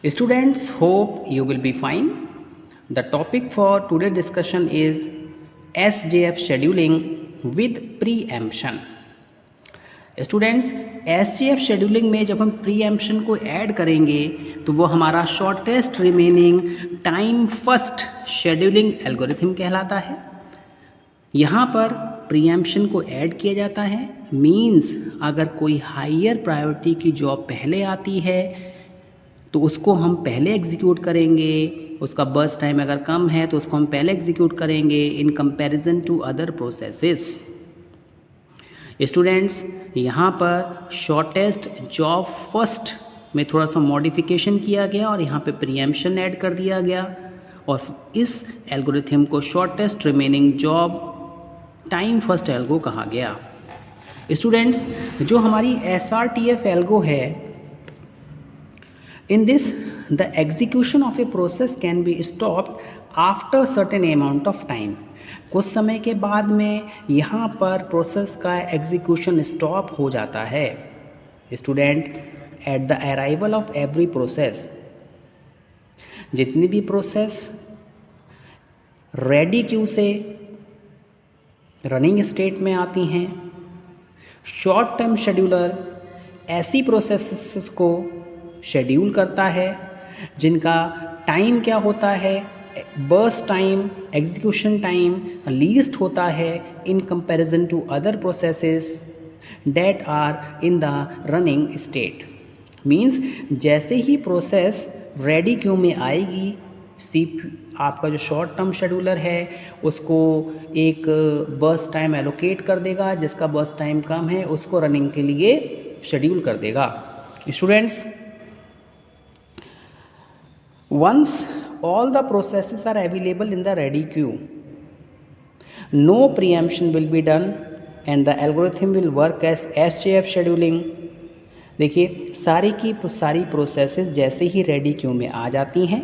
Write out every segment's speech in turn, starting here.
Students, hope you will be fine. The topic for today's discussion is SJF scheduling with preemption. Students, SJF scheduling में जब हम preemption को add करेंगे तो वो हमारा shortest remaining time first scheduling algorithm कहलाता है। यहाँ पर प्रीएम्पशन को ऐड किया जाता है, मीन्स अगर कोई हायर प्रायोरिटी की जॉब पहले आती है तो उसको हम पहले एग्जीक्यूट करेंगे, उसका बर्स्ट टाइम अगर कम है तो उसको हम पहले एग्जीक्यूट करेंगे in comparison to other processes. Students, यहाँ पर शॉर्टेस्ट जॉब फर्स्ट में थोड़ा सा मॉडिफिकेशन किया गया और यहाँ पे प्रीएम्पशन ऐड कर दिया गया और इस एल्गोरिथम को shortest remaining job time first algo कहा गया। स्टूडेंट्स, जो हमारी SRTF एल्गो है, in this the execution of a process can be stopped after certain amount of time। कुछ समय के बाद में यहाँ पर प्रोसेस का एग्जीक्यूशन स्टॉप हो जाता है। Student, at the arrival of every process, जितनी भी प्रोसेस रेडी क्यू से रनिंग स्टेट में आती हैं, शॉर्ट टर्म शेड्यूलर ऐसी प्रोसेसेस को शेड्यूल करता है जिनका टाइम क्या होता है, burst time, execution time least होता है in comparison to other processes that are in the running state. Means जैसे ही प्रोसेस रेडी क्यू में आएगी, आपका जो शॉर्ट टर्म शेड्यूलर है उसको एक बर्स्ट टाइम एलोकेट कर देगा, जिसका बर्स्ट टाइम कम है उसको रनिंग के लिए शेड्यूल कर देगा। Students, once all the processes are available in the ready queue, no preemption will be done and the algorithm will work as SJF scheduling। देखिए, सारी की सारी प्रोसेसेस जैसे ही रेडी क्यू में आ जाती हैं,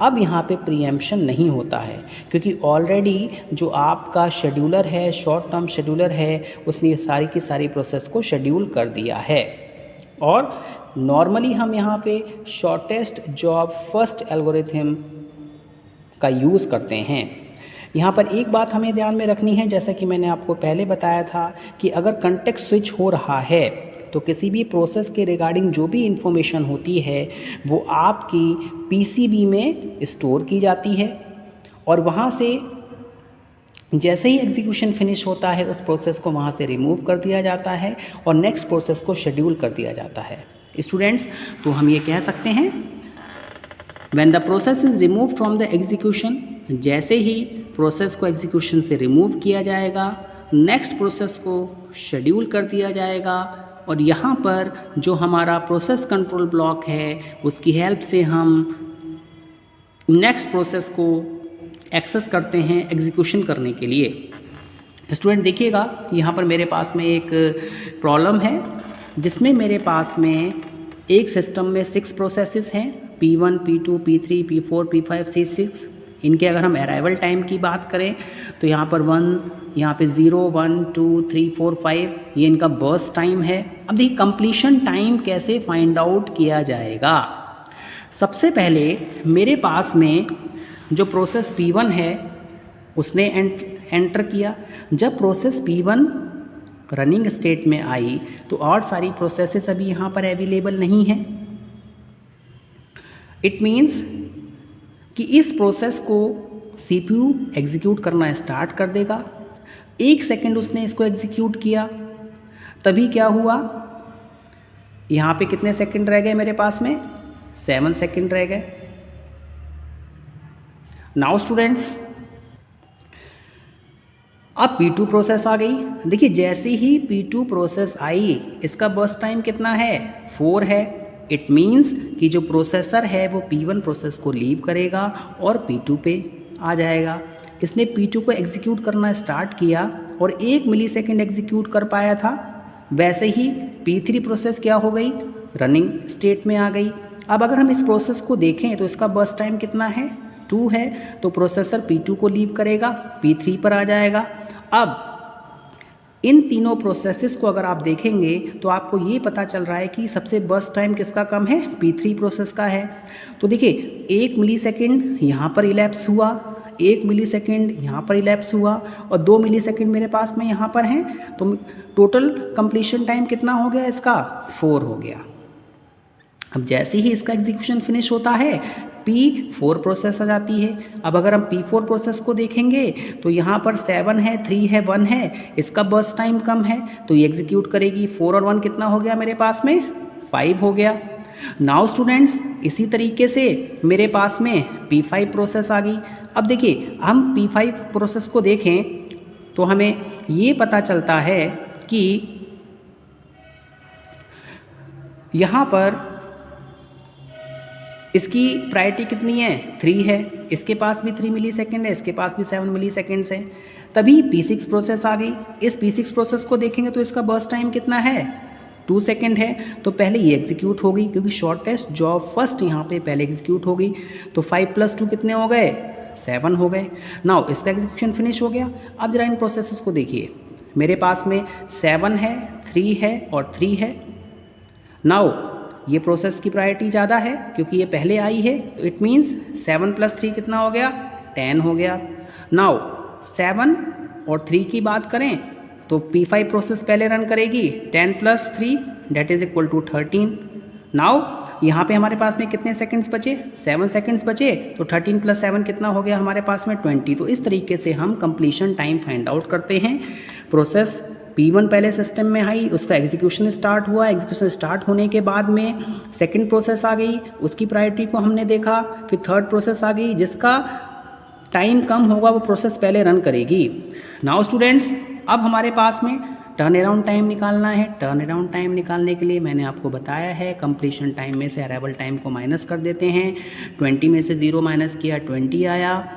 अब यहाँ पे प्रीएम्पशन नहीं होता है क्योंकि ऑलरेडी जो आपका शेड्यूलर है, शॉर्ट टर्म शेड्यूलर है, उसने सारी की सारी प्रोसेस को शेड्यूल कर दिया है। और नॉर्मली हम यहाँ पे शॉर्टेस्ट जॉब फर्स्ट एल्गोरिथम का यूज़ करते हैं। यहाँ पर एक बात हमें ध्यान में रखनी है, जैसा कि मैंने आपको पहले बताया था कि अगर कंटेक्स्ट स्विच हो रहा है तो किसी भी प्रोसेस के रिगार्डिंग जो भी इंफॉर्मेशन होती है वो आपकी PCB में स्टोर की जाती है और वहाँ से जैसे ही एग्जीक्यूशन फिनिश होता है उस प्रोसेस को वहाँ से रिमूव कर दिया जाता है और नेक्स्ट प्रोसेस को शेड्यूल कर दिया जाता है। स्टूडेंट्स, तो हम ये कह सकते हैं when the process is remove from the execution, जैसे ही प्रोसेस को एग्जीक्यूशन से रिमूव किया जाएगा नेक्स्ट प्रोसेस को शेड्यूल कर दिया जाएगा और यहाँ पर जो हमारा प्रोसेस कंट्रोल ब्लॉक है उसकी हेल्प से हम नेक्स्ट प्रोसेस को एक्सेस करते हैं एग्जीक्यूशन करने के लिए। स्टूडेंट, देखिएगा यहाँ पर मेरे पास में एक प्रॉब्लम है जिसमें मेरे पास में एक सिस्टम में 6 प्रोसेसेस हैं, P1, P2, P3, P4, P5, C6। इनके अगर हम अराइवल टाइम की बात करें तो यहाँ पर 1, यहाँ पे 0, 1, 2, 3, 4, 5 ये इनका बर्स्ट टाइम है। अब देखिए कंप्लीशन टाइम कैसे फाइंड आउट किया जाएगा। सबसे पहले मेरे पास में जो प्रोसेस P1 है उसने एंटर किया। जब प्रोसेस P1 रनिंग स्टेट में आई तो और सारी प्रोसेसेस अभी यहाँ पर अवेलेबल नहीं हैं। इट मीन्स कि इस प्रोसेस को CPU एग्जीक्यूट करना स्टार्ट कर देगा। 1 सेकेंड उसने इसको एग्जीक्यूट किया, तभी क्या हुआ, यहाँ पे कितने सेकेंड रह गए मेरे पास में, 7 सेकेंड रह गए। नाउ स्टूडेंट्स, अब P2 प्रोसेस आ गई। देखिए, जैसे ही P2 प्रोसेस आई इसका बर्स्ट टाइम कितना है, 4 है। इट मीन्स कि जो प्रोसेसर है वो P1 प्रोसेस को लीव करेगा और P2 पे आ जाएगा। इसने P2 को एग्जीक्यूट करना स्टार्ट किया और 1 मिलीसेकेंड एग्जीक्यूट कर पाया था। वैसे ही P3 प्रोसेस क्या हो गई, रनिंग स्टेट में आ गई। अब अगर हम इस प्रोसेस को देखें तो इसका बर्स्ट टाइम कितना है, 2 है। तो प्रोसेसर P2 को लीव करेगा, P3 पर आ जाएगा। अब इन तीनों प्रोसेसेस को अगर आप देखेंगे तो आपको ये पता चल रहा है कि सबसे बर्स्ट टाइम किसका कम है, P3 प्रोसेस का है। तो देखिए 1 मिलीसेकंड यहाँ पर इलैप्स हुआ, 1 मिलीसेकंड यहाँ पर इलैप्स हुआ और 2 मिलीसेकंड मेरे पास में यहाँ पर हैं, तो टोटल कंप्लीशन टाइम कितना हो गया इसका, 4 हो गया। अब जैसे ही इसका एग्जीक्यूशन फिनिश होता है P4 प्रोसेस आ जाती है। अब अगर हम P4 प्रोसेस को देखेंगे तो यहाँ पर 7 है, 3 है, 1 है, इसका बर्स्ट टाइम कम है तो ये एग्जीक्यूट करेगी। 4 और 1 कितना हो गया मेरे पास में, 5 हो गया। नाउ स्टूडेंट्स इसी तरीके से मेरे पास में P5 प्रोसेस आ गई। अब देखिए हम P5 प्रोसेस को देखें तो हमें ये पता चलता है कि यहाँ पर इसकी प्रायोरिटी कितनी है, 3 है, इसके पास भी 3 मिलीसेकंड है, इसके पास भी 7 मिलीसेकंड्स है, तभी P6 प्रोसेस आ गई। इस P6 प्रोसेस को देखेंगे तो इसका बर्स्ट टाइम कितना है, 2 सेकंड है। तो पहले ये एग्जीक्यूट हो गई क्योंकि शॉर्टेस्ट जॉब फर्स्ट यहाँ पे पहले एग्जीक्यूट हो गई। तो 5 + 2 कितने हो गए, 7 हो गए। नाउ इसका एग्जीक्यूशन फिनिश हो गया। अब जरा इन प्रोसेसेस को देखिए, मेरे पास में 7 है, 3 है और 3 है। नाउ ये प्रोसेस की प्रायोरिटी ज़्यादा है क्योंकि ये पहले आई है, तो इट मीन्स 7 + 3 कितना हो गया, 10 हो गया। नाउ 7 और 3 की बात करें तो P5 प्रोसेस पहले रन करेगी, 10 + 3 that is equal to 13। Now यहाँ पे हमारे पास में कितने सेकंड्स बचे, 7 सेकंड्स बचे, तो 13 + 7 कितना हो गया हमारे पास में, 20। तो इस तरीके से हम कंप्लीशन टाइम फाइंड आउट करते हैं। प्रोसेस P1 पहले सिस्टम में आई, उसका एग्जीक्यूशन स्टार्ट हुआ, एग्जीक्यूशन स्टार्ट होने के बाद में सेकंड प्रोसेस आ गई, उसकी प्रायोरिटी को हमने देखा, फिर थर्ड प्रोसेस आ गई, जिसका टाइम कम होगा वो प्रोसेस पहले रन करेगी। नाउ स्टूडेंट्स अब हमारे पास में टर्न अराउंड टाइम निकालना है। टर्न अराउंड टाइम निकालने के लिए मैंने आपको बताया है कंप्लीशन टाइम में से अराइवल टाइम को माइनस कर देते हैं। 20 में से 0 माइनस किया 20 आया,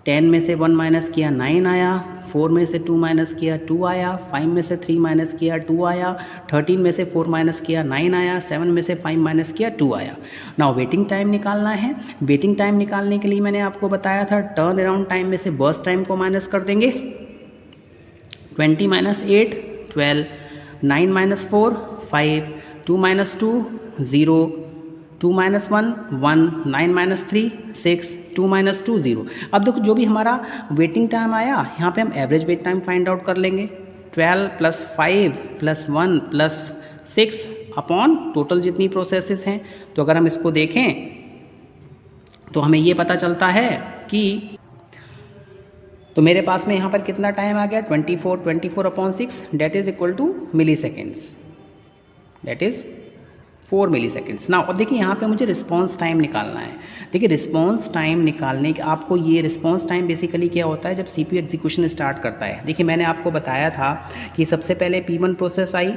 10 में से 1 माइनस किया 9 आया, 4 में से 2 माइनस किया 2 आया, 5 में से 3 माइनस किया 2 आया, 13 में से 4 माइनस किया 9 आया, 7 में से 5 माइनस किया 2 आया। नाउ वेटिंग टाइम निकालना है। वेटिंग टाइम निकालने के लिए मैंने आपको बताया था टर्न अराउंड टाइम में से बर्स्ट टाइम को माइनस कर देंगे। 20 - 8 12, 9 - 4 5, 2 - 2 0, 2 - 1 1, 9 - 3 6, 2 - 2 0। अब देखो जो भी हमारा वेटिंग टाइम आया यहाँ पे हम average weight time find out कर लेंगे। 12 + 5 + 1 + 6 अपॉन टोटल जितनी प्रोसेसेस हैं। तो अगर हम इसको देखें तो हमें ये पता चलता है कि तो मेरे पास में यहाँ पर कितना टाइम आ गया, 24 upon 6 that is equal to milliseconds, that is 4 milliseconds. ना और देखिए यहाँ पे मुझे रिस्पॉन्स टाइम निकालना है। देखिए रिस्पॉन्स टाइम निकालने के आपको ये रिस्पॉन्स टाइम बेसिकली क्या होता है, जब CPU एग्जीक्यूशन स्टार्ट करता है। देखिए मैंने आपको बताया था कि सबसे पहले P1 प्रोसेस आई,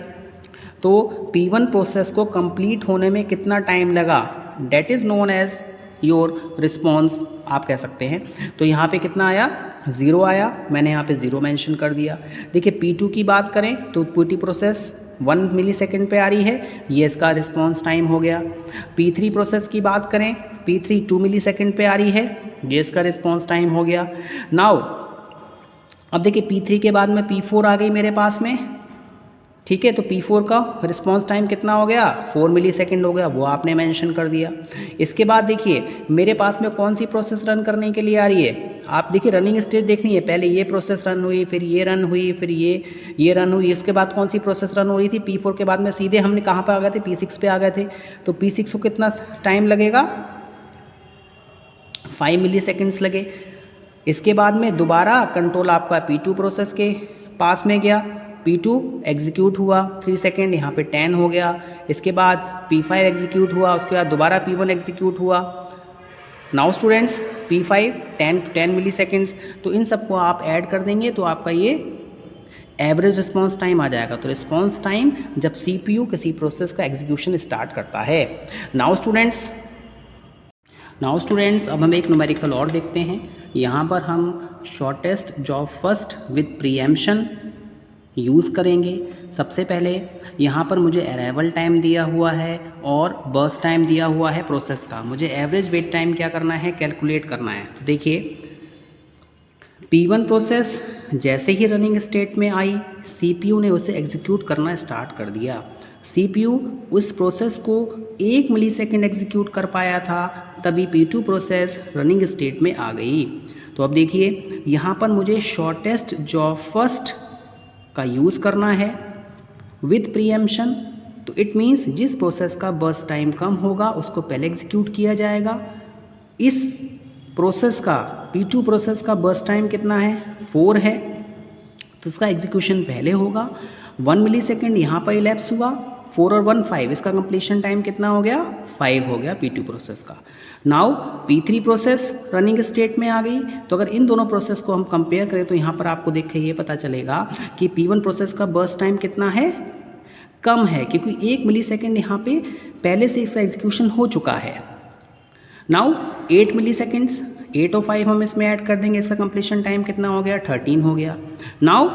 तो P1 प्रोसेस को कंप्लीट होने में कितना टाइम लगा, that is known as your response आप कह सकते हैं। तो यहाँ पे कितना आया, 0 आया, मैंने यहाँ पे 0 मेंशन कर दिया। देखिए P2 की बात करें तो P2 प्रोसेस 1 मिली सेकेंड पे आ रही है, ये इसका रिस्पॉन्स टाइम हो गया। P3 प्रोसेस की बात करें, P3 2 मिली सेकेंड पे आ रही है, ये इसका रिस्पॉन्स टाइम हो गया। नाउ अब देखिए P3 के बाद में P4 आ गई मेरे पास में, ठीक है। तो P4 का रिस्पॉन्स टाइम कितना हो गया, 4 मिली सेकेंड हो गया, वो आपने मेंशन कर दिया। इसके बाद देखिए मेरे पास में कौन सी प्रोसेस रन करने के लिए आ रही है, आप देखिए रनिंग स्टेज देखनी है, पहले ये प्रोसेस रन हुई, फिर ये रन हुई, फिर ये रन हुई, इसके बाद कौन सी प्रोसेस रन हो रही थी, P4 के बाद में सीधे हमने कहाँ पर आ गए थे, P6 पे आ गए थे। तो P6 को कितना टाइम लगेगा, 5 मिली सेकेंड्स लगे। इसके बाद में दोबारा कंट्रोल आपका P2 प्रोसेस के पास में गया, P2 एग्जीक्यूट हुआ 3 सेकेंड, यहाँ पे 10 हो गया। इसके बाद P5 एग्जीक्यूट हुआ, उसके बाद दोबारा P1 एग्जीक्यूट हुआ। नाउ स्टूडेंट्स P5 10 मिली सेकेंड्स, तो इन सबको आप ऐड कर देंगे तो आपका ये एवरेज रिस्पॉन्स टाइम आ जाएगा। तो रिस्पॉन्स टाइम जब CPU किसी प्रोसेस का एग्जीक्यूशन स्टार्ट करता है। नाउ स्टूडेंट्स अब हम एक न्यूमेरिकल और देखते हैं। यहाँ पर हम shortest job first with preemption use करेंगे। सबसे पहले यहाँ पर मुझे अराइवल टाइम दिया हुआ है और बर्स्ट टाइम दिया हुआ है प्रोसेस का। मुझे एवरेज वेट टाइम क्या करना है, कैलकुलेट करना है। तो देखिए P1 प्रोसेस जैसे ही रनिंग स्टेट में आई, CPU ने उसे एग्जीक्यूट करना स्टार्ट कर दिया। CPU उस प्रोसेस को 1 मिलीसेकंड एग्जीक्यूट कर पाया था, तभी P2 प्रोसेस रनिंग स्टेट में आ गई। तो अब देखिए यहाँ पर मुझे शॉर्टेस्ट जॉब फर्स्ट का यूज़ करना है विथ प्रीएम्पशन। तो इट मीन्स जिस प्रोसेस का बर्स्ट टाइम कम होगा उसको पहले एग्जीक्यूट किया जाएगा। इस प्रोसेस का P2 प्रोसेस का बर्स्ट टाइम कितना है, 4 है, तो इसका एग्जीक्यूशन पहले होगा। 1 मिलीसेकंड यहाँ पर इलैप्स हुआ, 4 और 1 5, इसका कंप्लीशन टाइम कितना हो गया, 5 हो गया P2 प्रोसेस का। Now P3 process running state में आ गई। तो अगर इन दोनों प्रोसेस को हम कंपेयर करें तो यहाँ पर आपको देख के ये पता चलेगा कि P1 प्रोसेस का बर्स्ट टाइम कितना है, कम है, क्योंकि 1 मिलीसेकंड यहाँ पे पहले से इसका एग्जीक्यूशन हो चुका है। नाउ 8 मिलीसेकंड्स, 8 और 5 हम इसमें ऐड कर देंगे, इसका कंप्लीशन टाइम कितना हो गया, 13 हो गया। नाउ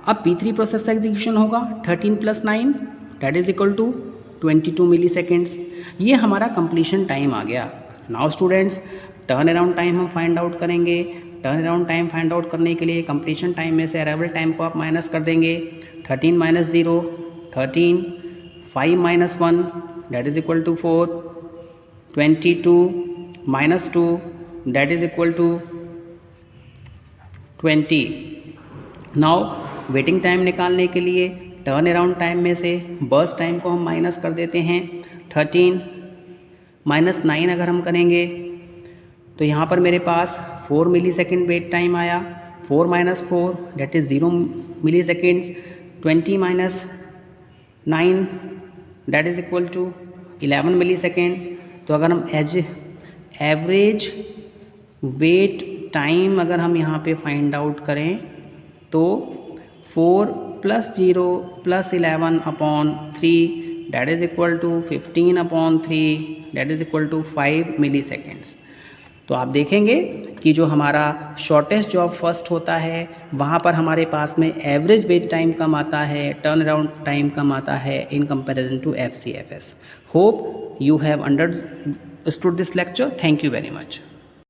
अब P3 प्रोसेस का एग्जीक्यूशन होगा 13 + 9 that is equal to 22 milliseconds. ये हमारा कंप्लीशन टाइम आ गया। Now students turn around time हम फाइंड आउट करेंगे। Turn around time find out करने के लिए कंप्लीशन टाइम में से अराइवल टाइम को आप माइनस कर देंगे। 13 - 0 13, 5 - 1 that is equal to 4, 22 - 2 that is equal to 20। Now waiting time निकालने के लिए टर्न अराउंड टाइम में से बर्स्ट टाइम को हम माइनस कर देते हैं। 13 - 9 अगर हम करेंगे तो यहाँ पर मेरे पास 4 मिलीसेकंड वेट टाइम आया। 4 - 4 that is 0 milliseconds. 20 - 9 that is equal to 11 millisecond. तो अगर हम एवरेज वेट टाइम अगर हम यहाँ पे फाइंड आउट करें तो 4 + 0 + 11 upon 3 that is equal to 15 upon 3 that is equal to 5 milliseconds. तो आप देखेंगे कि जो हमारा शॉर्टेस्ट जॉब फर्स्ट होता है वहाँ पर हमारे पास में एवरेज वेट टाइम कम आता है, टर्न अराउंड टाइम कम आता है in comparison to FCFS। Hope you have understood this lecture. Thank you very much.